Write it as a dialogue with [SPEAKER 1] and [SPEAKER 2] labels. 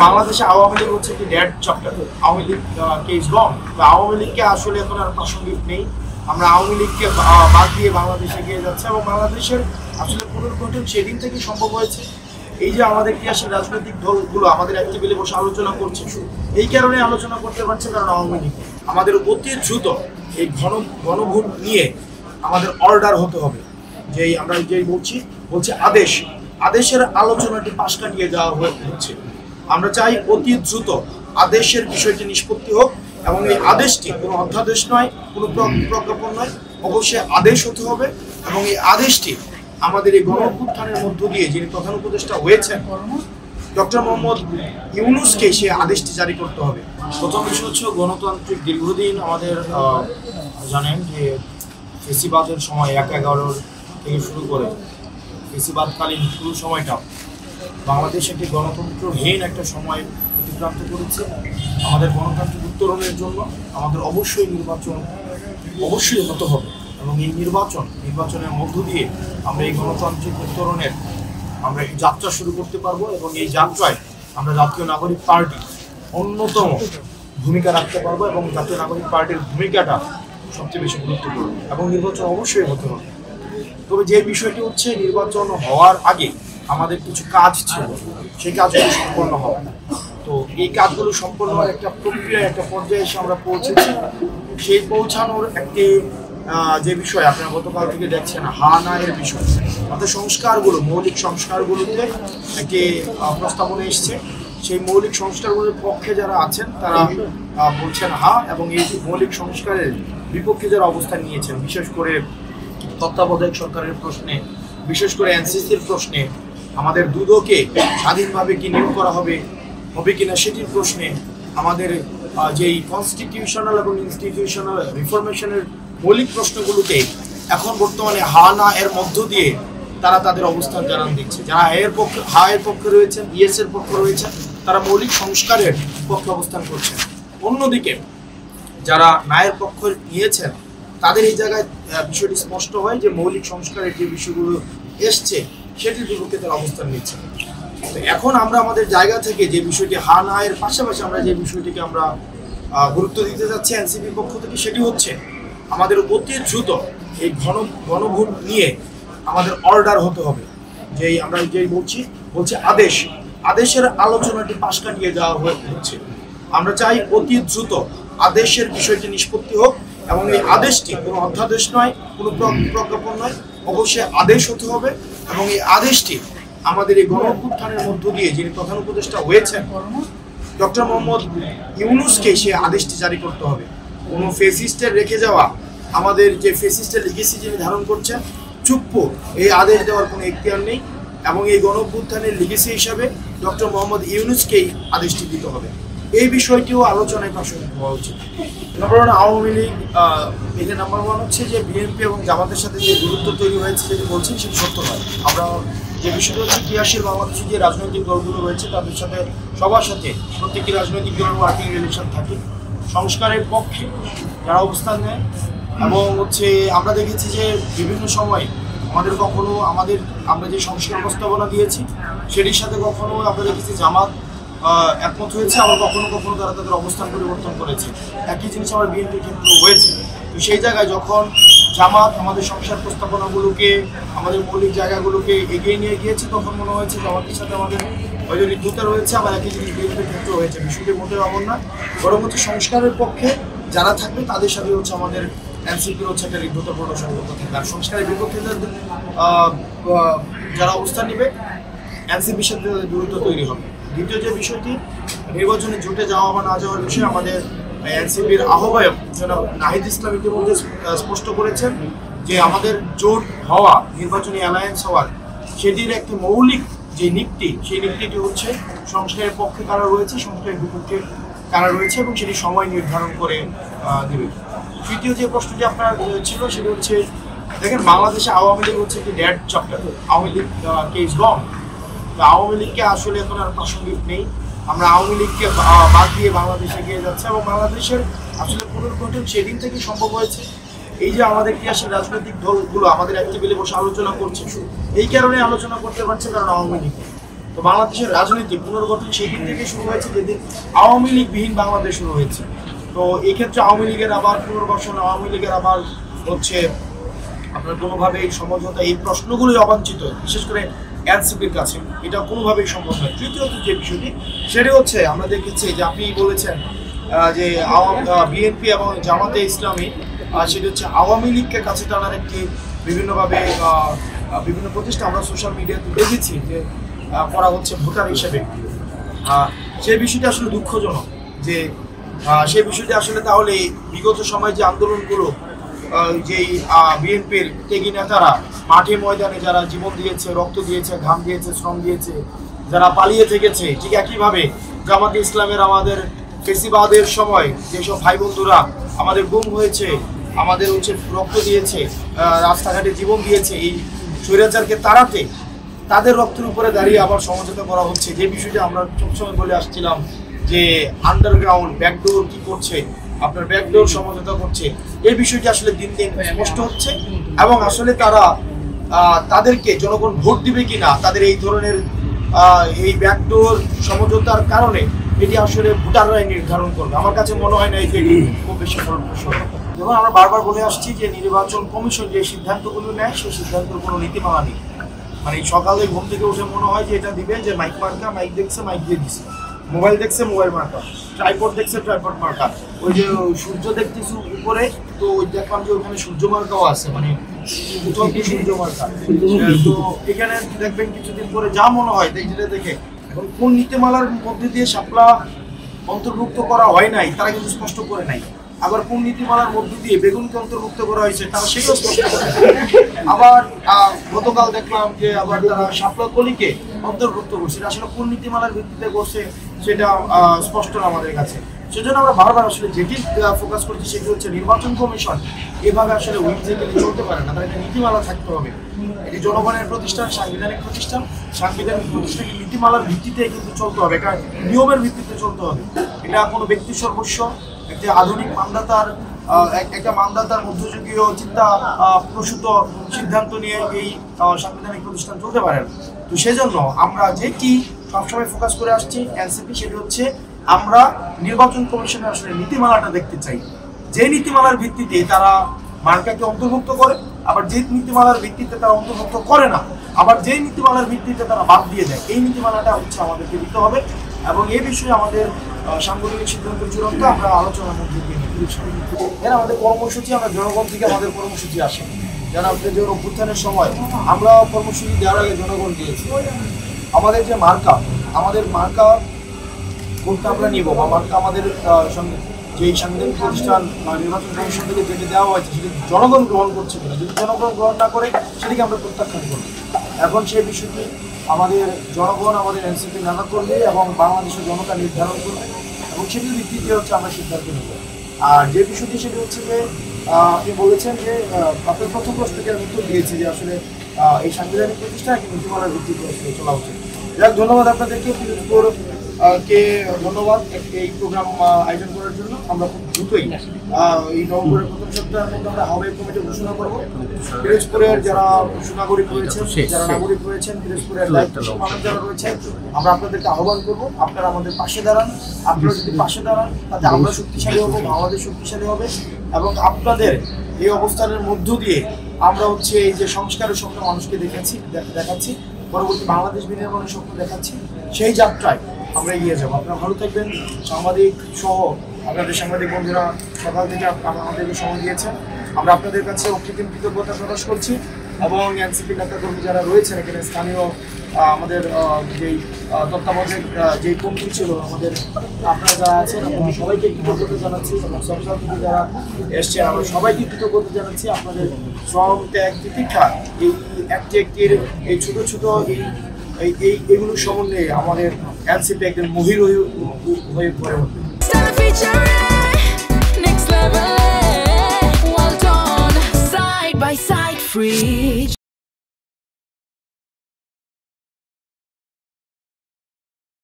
[SPEAKER 1] বাংলাদেশে আওয়ামী লীগ হচ্ছে কি dead chapter. Awami League case gone. Awami লীগকে আসলে এখন আর প্রাসঙ্গিক নেই। আমরা আওয়ামী লীগকে বাদ দিয়ে বাংলাদেশে এগিয়ে যাচ্ছে এবং বাংলাদেশের আসলে পুনর্গঠন সেদিন থেকে সম্ভব হয়েছে। এই যে আমাদের কি আসলে রাজনৈতিক দলগুলো আমাদের এক টেবিলে বসে আলোচনা করছে, এই কারণে আলোচনা করতে পারছে কারণ আওয়ামী লীগ আমাদের অতি দ্রুত এই গণভোট নিয়ে আমাদের অর্ডার হতে হবে। যেই আমরা যেই বলছি আদেশের আলোচনাটি পাশ কাটিয়ে যাওয়া হচ্ছে। আমরা চাই অতি দ্রুত আদেশের বিষয়টি নিষ্পত্তি হোক এবং এই আদেশটি কোনো অধ্যাদেশ নয়, কোনো প্রজ্ঞাপন নয়, অবশ্যই আদেশ হতে হবে এবং এই আদেশটি আমাদের এই গণঅভ্যুত্থানের মধ্য দিয়ে যিনি প্রধান উপদেষ্টা হয়েছেন ডক্টর মোহাম্মদ ইউনূসকে সে আদেশটি জারি করতে হবে। প্রথম বিষয় হচ্ছে গণতান্ত্রিক দীর্ঘদিন আমাদের জানেন যে ফেসিবাদের সময় ১/১১ থেকে শুরু করে ফেসিবাদকালীন পুরো সময়টা বাংলাদেশ একটি গণতন্ত্রহীন একটা সময় অতিক্রান্ত করেছে। আমাদের গণতান্ত্রিক উত্তরণের জন্য আমাদের অবশ্যই নির্বাচন অবশ্যই হতে হবে এবং এই নির্বাচনের মধ্য দিয়ে আমরা এই গণতান্ত্রিক উত্তরণের আমরা এই যাত্রা শুরু করতে পারবো এবং এই যাত্রায় আমরা জাতীয় নাগরিক পার্টি অন্যতম ভূমিকা রাখতে পারবো এবং জাতীয় নাগরিক পার্টির ভূমিকাটা সবচেয়ে বেশি গুরুত্বপূর্ণ এবং নির্বাচন অবশ্যই হতে হবে। তবে যে বিষয়টি হচ্ছে নির্বাচন হওয়ার আগে আমাদের কিছু কাজ ছিল, সেই কাজগুলো সম্পন্ন হবে না। তো এই কাজগুলো সম্পন্ন হওয়ার একটা প্রক্রিয়া একটা পর্যায়ে এসে আমরা পৌঁছেছি। সেই পৌঁছানোর একটি যে বিষয় আপনারা গতকাল থেকে দেখছেন না এর বিষয়, অর্থাৎ সংস্কারগুলো মৌলিক সংস্কারগুলোতে একটি প্রস্তাবনা এসছে। সেই মৌলিক সংস্কারগুলোর পক্ষে যারা আছেন তারা বলছেন এবং এই মৌলিক সংস্কারের বিপক্ষে যারা অবস্থান নিয়েছেন, বিশেষ করে তত্ত্বাবধায়ক সরকারের প্রশ্নে, বিশেষ করে এনসিসির প্রশ্নে, আমাদের দুদকে স্বাধীনভাবে কি নিয়োগ করা হবে কিনা সেটির প্রশ্নে, আমাদের যেই কনস্টিটিউশনাল এবং ইনস্টিটিউশনাল রিফরমেশনের মৌলিক প্রশ্নগুলোতে এখন বর্তমানে না এর মধ্য দিয়ে তারা তাদের অবস্থান জানান দিচ্ছে। যারা এর পক্ষে রয়েছেন, ইয়েস এর পক্ষে রয়েছেন, তারা মৌলিক সংস্কারের পক্ষে অবস্থান করছেন। অন্যদিকে যারা নায়ের পক্ষ নিয়েছেন তাদের এই জায়গায় বিষয়টি স্পষ্ট হয় যে মৌলিক সংস্কারের যে বিষয়গুলো এসছে সেটির বিপক্ষে তারা অবস্থান নিচ্ছে। তো এখন আমরা আমাদের জায়গা থেকে যে বিষয়টি না এর পাশাপাশি আমরা যে বিষয়টিকে আমরা গুরুত্ব দিতে যাচ্ছি এনসিপির পক্ষ থেকে, সেটি হচ্ছে আমাদের অতি দ্রুত এই গণভোট নিয়ে আমাদের অর্ডার হতে হবে। যেই আমরা যেই বলছি আদেশের আলোচনাটি পাশ কাটিয়ে যাওয়া হচ্ছে। আমরা চাই অতি দ্রুত আদেশের বিষয়টি নিষ্পত্তি হোক এবং এই আদেশটি কোনো অধ্যাদেশ নয়, কোনো প্রজ্ঞাপন নয়, অবশ্যই আদেশ হতে হবে এবং এই আদেশটি আমাদের এই গণঅভ্যুত্থানের মধ্য দিয়ে যিনি প্রধান উপদেষ্টা হয়েছেন ডক্টর মোহাম্মদ ইউনূসকে সে আদেশটি জারি করতে হবে। কোনো ফেসিস্টের রেখে যাওয়া আমাদের যে ফেসিস্টের লিগেসি যিনি ধারণ করছেন চুপ্পু এই আদেশ দেওয়ার কোনো এখতিয়ার নেই এবং এই গণঅভ্যুত্থানের লিগেসি হিসাবে ডক্টর মোহাম্মদ ইউনূসকেই আদেশটি দিতে হবে। এই বিষয়টিও আলোচনায় প্রাসঙ্গিক হওয়া উচিত। নম্বর ওয়ান, আওয়ামী লীগ এখানে নাম্বার ওয়ান হচ্ছে যে বিএনপি এবং জামাতের সাথে যে দূরত্ব তৈরি হয়েছে যেটি বলছেন সেটি সত্য নয়। আমরা যে বিষয়টা হচ্ছে ক্রিয়াশীল বাংলাদেশে যে রাজনৈতিক দলগুলো রয়েছে তাদের সাথে সবার সাথে প্রত্যেকটি রাজনৈতিক দলের ওয়ার্কিং রিলেশন থাকে, সংস্কারের পক্ষে যারা অবস্থান নেয় এবং আমরা দেখেছি যে বিভিন্ন সময় আমরা যে সংস্কার প্রস্তাবনা দিয়েছি সেটির সাথে কখনো আমরা দেখেছি জামাত একমত হয়েছে, আবার কখনো কখনো তারা তাদের অবস্থান পরিবর্তন করেছে। একই জিনিস আমার বিএনপির ক্ষেত্রে হয়েছে। তো সেই জায়গায় যখন জামাত আমাদের সংস্কার প্রস্তাবনাগুলোকে আমাদের মৌলিক জায়গাগুলোকে এগিয়ে নিয়ে গিয়েছে তখন মনে হয়েছে জামাতের সাথে আমাদের হয়তো ঋদ্ধতা রয়েছে, আবার একই জিনিস বিএনপির ক্ষেত্রে হয়েছে। বিষয়টি মোটেও এমন না, বরং সংস্কারের পক্ষে যারা থাকবে তাদের সাথে আমাদের এনসিপির একটা ঋদ্ধতা প্রদর্শন করতে থাকবে। আর সংস্কারের বিপক্ষে যারা অবস্থান নেবে এনসিপির সাথে দূরত্ব তৈরি হবে। দ্বিতীয় যে বিষয়টি নির্বাচনে জোটে যাওয়া বা না যাওয়ার বিষয়ে আমাদের এনসিপির আহ্বায়ক জনাব নাহিদ ইসলাম ইতিমধ্যে স্পষ্ট করেছেন যে আমাদের জোট হওয়া, নির্বাচনী অ্যালায়েন্স হওয়ার সেটির একটি মৌলিক যে নীতি, সেই নীতিটি হচ্ছে সংস্কারের পক্ষে কারা রয়েছে, সংস্কারের বিপক্ষে কারা রয়েছে এবং সেটি সময় নির্ধারণ করে দেবে। তৃতীয় যে প্রশ্নটি আপনার ছিল সেটি হচ্ছে, দেখেন বাংলাদেশে আওয়ামী লীগ হচ্ছে একটি dead chapter. Awami League case gone. Awami লীগকে আসলে এখন আর প্রাসঙ্গিক নেই। আমরা আওয়ামী লীগকে বাদ দিয়ে বাংলাদেশে এগিয়ে যাচ্ছে এবং বাংলাদেশের আসলে পুনর্গঠন সেদিন থেকে সম্ভব হয়েছে। এই যে আমাদের কি আসলে রাজনৈতিক দলগুলো আমাদের এক টেবিলে বসে আলোচনা করছে, এই কারণে আলোচনা করতে পারছে কারণ আওয়ামী লীগ তো বাংলাদেশের রাজনীতি পুনর্গঠন সেই দিন থেকে শুরু হয়েছে যেদিন আওয়ামী লীগবিহীন বাংলাদেশ শুরু হয়েছে। তো এই ক্ষেত্রে আওয়ামী লীগের আবার পুনর্বাসন, আওয়ামী লীগের আবার হচ্ছে আপনার কোনোভাবে এই সমঝোতা, এই প্রশ্নগুলোই অবাঞ্ছিত, বিশেষ করে এনসিপির কাছে এটা কোনোভাবেই সম্ভব নয়। তৃতীয়ত যে বিষয়টি সেটি হচ্ছে আমরা দেখেছি যে আপনি বলেছেন যে বিএনপি এবং জামাতে ইসলামী সেটি হচ্ছে আওয়ামী লীগকে কাছে টানার একটি বিভিন্নভাবে বিভিন্ন প্রতিষ্ঠান আমরা সোশ্যাল মিডিয়াতে দেখেছি যে করা হচ্ছে ভোটার হিসেবে। সেই বিষয়টি আসলে দুঃখজনক যে সেই বিষয়টি আসলে তাহলে বিগত সময়ে যে আন্দোলনগুলো যেই বিএনপির ত্যাগী নেতারা মাঠে ময়দানে যারা জীবন দিয়েছে, রক্ত দিয়েছে, ঘাম দিয়েছে, শ্রম দিয়েছে, যারা পালিয়ে থেকেছে, ঠিক একইভাবে জামাতে ইসলামের আমাদের ফেসিবাদের সময় যেসব ভাই বন্ধুরা আমাদের গুম হয়েছে, আমাদের হচ্ছে রক্ত দিয়েছে, রাস্তাঘাটে জীবন দিয়েছে এই স্বৈরাচারকে তাড়াতে, তাদের রক্তের উপরে দাঁড়িয়ে আবার সমঝোতা করা হচ্ছে। যে বিষয়টা আমরা সবসময় বলে আসছিলাম যে আন্ডারগ্রাউন্ড ব্যাকডোর কি করছে, আপনার ব্যাকডোর সমঝোতা করছে, এই বিষয়টি আসলে দিন দিন স্পষ্ট হচ্ছে। এবং আসলে তারা তাদেরকে জনগণ ভোট দিবে কিনা তাদের এই ধরনের এই ব্যাকডোর সমঝোতার কারণে এটি আসলে ভোটাররাই নির্ধারণ করবে। আমার কাছে মনে হয় না এটি খুব বেশি ফলপ্রসূ। যেমন আমরা বারবার বলে আসছি যে নির্বাচন কমিশন যে সিদ্ধান্তগুলো নেয় সেই সিদ্ধান্তের কোনো নীতিমালা নেই। মানে সকালে ঘুম থেকে উঠে মনে হয় যে এটা দিবে যে মাইক মার্কা, মাইক দেখছে মাইক দিয়ে দিচ্ছে, মোবাইল দেখছে মোবাইল মার্কা, ট্রাইপড দেখছে ট্রাইপড মার্কা, ওই যে সূর্য দেখতেছি উপরে, তো ওই দেখলাম যে ওখানে সূর্য মার্কাও আছে, মানে সূর্য মার্কা। তো এখানে দেখবেন কিছুদিন পরে যা মনে হয় যেটা দেখে এখন কোন নীতিমালার মধ্যে দিয়ে শাপলা অন্তর্ভুক্ত করা হয় নাই তারা কিন্তু স্পষ্ট করে নাই। আবার কোন নীতিমালার মধ্যে দিয়ে বেগুনকে অন্তর্ভুক্ত করা হয়েছে তারা সেটাও স্পষ্ট করে। আবার গতকাল দেখলাম যে আবার তারা শাপলা কলিকে অন্তর্ভুক্ত করছে, আসলে কোন নীতিমালার ভিত্তিতে করছে সেটা স্পষ্ট না আমাদের কাছে। সেজন্য আমরা বারবার আসলে যেটি ফোকাস করছি সেটি হচ্ছে নির্বাচন কমিশন এভাবে আসলে উইথজেকেলি চলতে পারে না, তার একটা নীতিমালা থাকতে হবে। এটি জনগণের প্রতিষ্ঠান, সাংবিধানিক প্রতিষ্ঠান, সাংবিধানিক প্রতিষ্ঠানের নীতিমালার ভিত্তিতে কিন্তু চলতে হবে, এটা নিয়মের ভিত্তিতে চলতে হবে। এটা কোনো ব্যক্তি সর্বস্ব, একটি আধুনিক মানদাতার একটা মানদাতার মধ্যযুগীয় চিন্তা প্রসূত সিদ্ধান্ত নিয়ে এই সাংবিধানিক প্রতিষ্ঠান চলতে পারে না। তো সেজন্য আমরা যেটি সবসময় ফোকাস করে আসছি এনসিপি, সেটি হচ্ছে আমরা নির্বাচন কমিশনের আসলে নীতিমালাটা দেখতে চাই, যে নীতিমালার ভিত্তিতে তারা মার্কাকে অন্তর্ভুক্ত করে, আবার যে নীতিমালার ভিত্তিতে তারা অন্তর্ভুক্ত করে না, আবার যে নীতিমালার ভিত্তিতে তারা বাদ দিয়ে দেয়, এই নীতিমালাটা হচ্ছে আমাদেরকে দিতে হবে। এবং এই বিষয়ে আমাদের সাংগঠনিক সিদ্ধান্ত চূড়ান্ত আমরা আলোচনার মধ্যে দিয়ে এর আমাদের কর্মসূচি, আমরা জনগণ থেকে আমাদের কর্মসূচি আসে, যারা আপনাদের যে অভ্যুত্থানের সময় আমরা কর্মসূচি দেওয়ার আগে জনগণ দিয়েছি আমাদের যে মার্কা, আমাদের মার্কা কোনটা আমরা নিব বা মার্কা আমাদের যে সাংবিধানিক প্রতিষ্ঠান নির্বাচন কমিশন থেকে যেটি দেওয়া হয়েছে সেটি জনগণ গ্রহণ করছে কিনা, যদি জনগণ গ্রহণ না করে সেটিকে আমরা প্রত্যাখ্যান করব। এখন সেই বিষয়টি আমাদের জনগণ, আমাদের এনসিপি নেতা কর্মী এবং বাংলাদেশের জনতা নির্ধারণ করবে এবং সেটির ভিত্তিতে হচ্ছে আমরা সিদ্ধান্ত নেব। আর যে বিষয়টি সেটি হচ্ছে যে আপনি বলেছেন যে আপনার প্রথম প্রশ্নকে আমি উত্তর দিয়েছি যে আসলে এই সাংবিধানিক প্রতিষ্ঠান একটি নীতিমালার ভিত্তিতে আসলে চলা উচিত। যাক, ধন্যবাদ আপনাদেরকে, পিরোজপুর কে ধন্যবাদ এই প্রোগ্রাম আয়োজন করার জন্য। আমরা খুব দ্রুতই এই নভেম্বরের প্রথম সপ্তাহের মধ্যে আমরা আহ্বায়ক কমিটি ঘোষণা করবো। পিরোজপুরের যারা সুনাগরিক রয়েছেন, যারা নাগরিক রয়েছেন, পিরোজপুরের দায়িত্বশীল মানুষ যারা রয়েছেন, আমরা আপনাদেরকে আহ্বান করবো আপনারা আমাদের পাশে দাঁড়ান। আপনারা যদি পাশে দাঁড়ান তাতে আমরা শক্তিশালী হবো, বাংলাদেশ শক্তিশালী হবে এবং আপনাদের এই অবস্থানের মধ্য দিয়ে আমরা হচ্ছে এই যে সংস্কারের স্বপ্ন মানুষকে দেখাচ্ছি, পরবর্তী বাংলাদেশ বিনির্মাণের স্বপ্ন দেখাচ্ছি, সেই যাত্রায় আমরা এগিয়ে যাবো। আপনারা ভালো থাকবেন। সাংবাদিক সহ আপনাদের সাংবাদিক বন্ধুরা সকাল থেকে আমাদেরকে সময় দিয়েছেন, আমরা আপনাদের কাছে অকৃত্রিম কৃতজ্ঞতা প্রকাশ করছি। এবং এনসিপি নেতাকর্মী যারা রয়েছেন এখানে, স্থানীয় আমাদের যেই তত্ত্বাবধায়ক যেই কমিটি ছিল আমাদের, আপনারা যারা আছেন আমরা সবাইকে কৃতজ্ঞতা জানাচ্ছি এবং সরকার থেকে যারা এসছেন আমরা সবাইকে কৃতজ্ঞতা জানাচ্ছি। আপনাদের শ্রম ত্যাগ তিতিক্ষা এই একটির এই ছোটো ছোটো এইগুলোর সমন্বয়ে আমাদের এনসিপি একজন মহির হয়ে পড়ে উঠবে।
[SPEAKER 2] Free